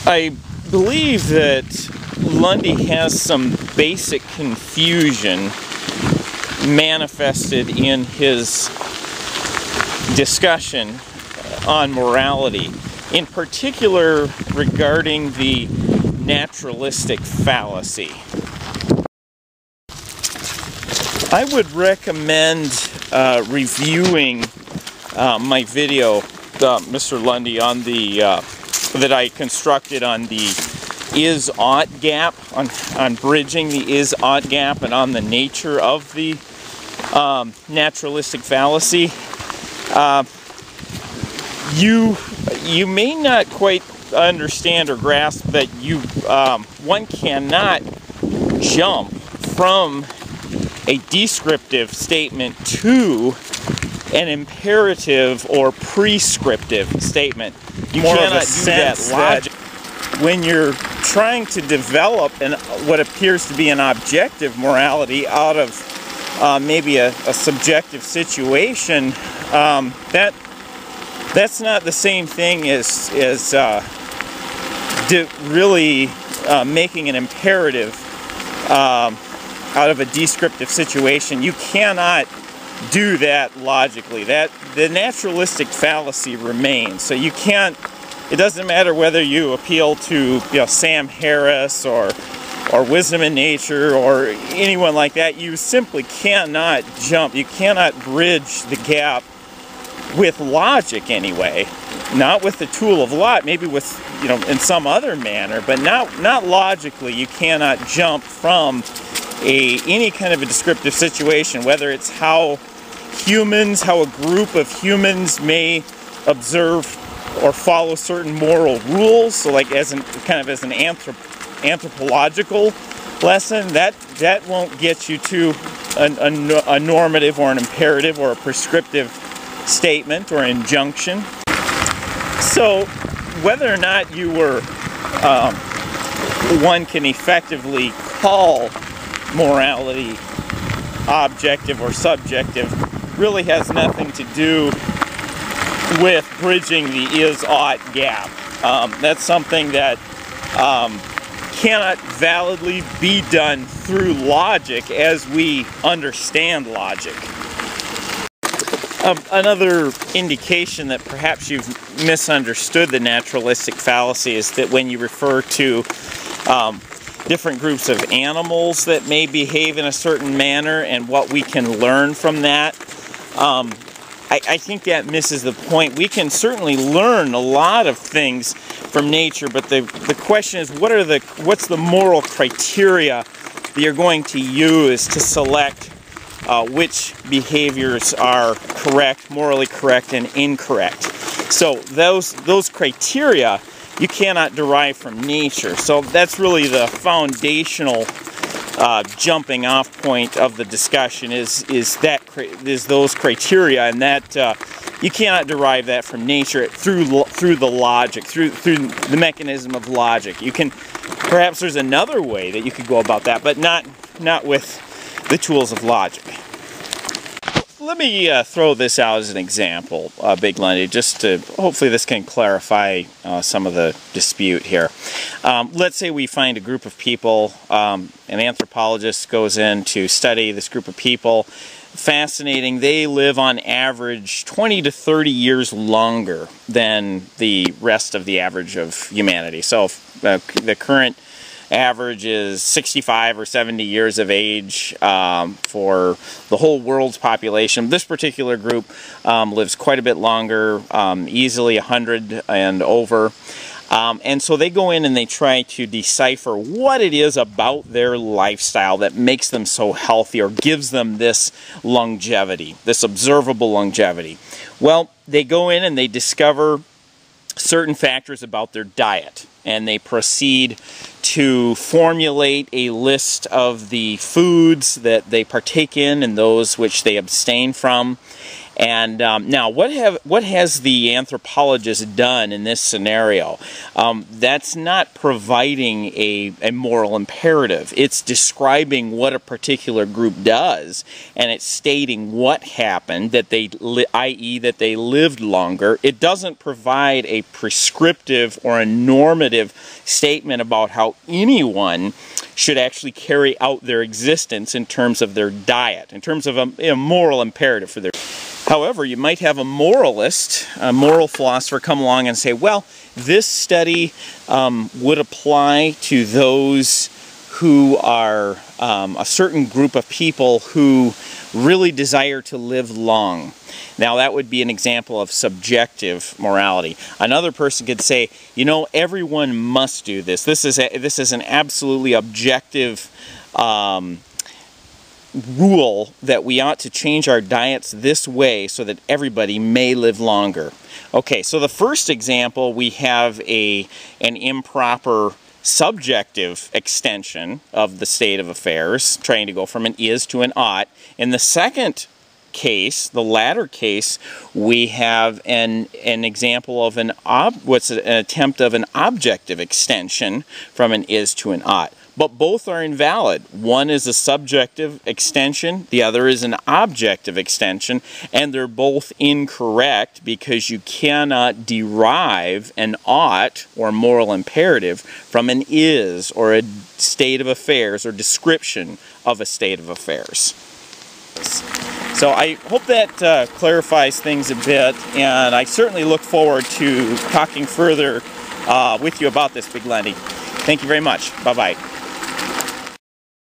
I believe that Lundy has some basic confusion manifested in his discussion on morality, in particular regarding the naturalistic fallacy. I would recommend reviewing my video, Mr. Lundy, on the that I constructed on the is-ought gap, on bridging the is-ought gap, and on the nature of the naturalistic fallacy. You may not quite understand or grasp that one cannot jump from a descriptive statement to an imperative or prescriptive statement. You cannot do that logic. When you're trying to develop what appears to be an objective morality out of maybe a subjective situation, that's not the same thing as really making an imperative out of a descriptive situation. You cannot do that logically. The naturalistic fallacy remains. So you can't. It doesn't matter whether you appeal to Sam Harris or Wisdom in Nature or anyone like that. You simply cannot jump. You cannot bridge the gap with logic anyway. Not with the tool of logic. Maybe with in some other manner, but not logically. You cannot jump from any kind of a descriptive situation, whether it's how a group of humans may observe or follow certain moral rules. So, like as an anthropological lesson, that won't get you to a normative or an imperative or a prescriptive statement or injunction. So, whether or not one can effectively call morality objective or subjective really has nothing to do with bridging the is-ought gap. That's something that cannot validly be done through logic as we understand logic. Another indication that perhaps you've misunderstood the naturalistic fallacy is that when you refer to different groups of animals that may behave in a certain manner and what we can learn from that, I think that misses the point. We can certainly learn a lot of things from nature, but the question is, what's the moral criteria that you're going to use to select which behaviors are correct, morally correct, and incorrect? So those criteria you cannot derive from nature. So that's really the foundational jumping off point of the discussion is those criteria, and that you cannot derive that from nature through the logic, through the mechanism of logic. You can, perhaps there's another way that you could go about that, but not with the tools of logic. Let me throw this out as an example, BigLundi, just to hopefully this can clarify some of the dispute here. Let's say we find a group of people, an anthropologist goes in to study this group of people. Fascinating. They live on average 20 to 30 years longer than the rest of the average of humanity. So the current average is 65 or 70 years of age for the whole world's population. This particular group lives quite a bit longer, easily 100 and over. And so they go in and they try to decipher what it is about their lifestyle that makes them so healthy or gives them this longevity, this observable longevity. Well, they go in and they discover certain factors about their diet, and they proceed to formulate a list of the foods that they partake in and those which they abstain from. And now, what has the anthropologist done in this scenario? That's not providing a moral imperative. It's describing what a particular group does, and it's stating what happened, that they, i.e., that they lived longer. It doesn't provide a prescriptive or a normative statement about how anyone should actually carry out their existence in terms of their diet, in terms of a moral imperative for their. However, you might have a moralist, a moral philosopher, come along and say, well, this study would apply to those who are a certain group of people who really desire to live long. Now, that would be an example of subjective morality. Another person could say, you know, everyone must do this. This is an absolutely objective rule that we ought to change our diets this way so that everybody may live longer. Okay, so the first example, we have an improper subjective extension of the state of affairs, trying to go from an is to an ought. In the second case, the latter case, we have an example of an attempt of an objective extension from an is to an ought. But both are invalid. One is a subjective extension, the other is an objective extension, and they're both incorrect because you cannot derive an ought or moral imperative from an is or a state of affairs or description of a state of affairs. So I hope that clarifies things a bit, and I certainly look forward to talking further with you about this, BigLundi. Thank you very much. Bye-bye.